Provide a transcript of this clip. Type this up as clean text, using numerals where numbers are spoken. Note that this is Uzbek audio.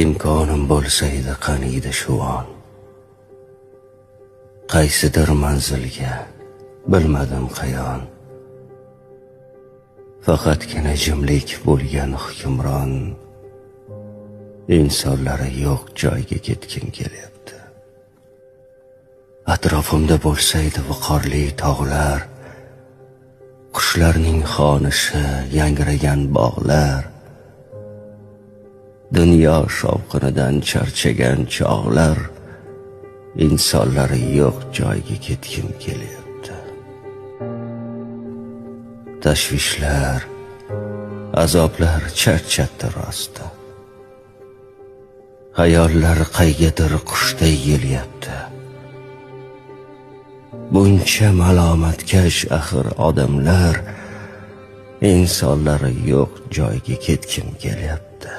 imkonim bo'lsa edi qaniydi shu on. Qaysidir manzilga bilmadim qayon. Faqatgina jimlik bo'lgan hukmron. İnsanlara yo'q joyga ketgim kelyapti. Atrofimda bo'lsaydi viqorli tog'lar, qushlarning xonishi, yangragan bog'lar, dunyo shovqinidan charchagan chog'lar, insonlari yo'q joyga ketgim kelyapti. Tashvishlar, azoblar charchatdi rosti. Hayollar qaygadir qushday yelyapti. Buncha malomatkash axir odamlar, insonlari yo'q joyga ketgim kelyapti.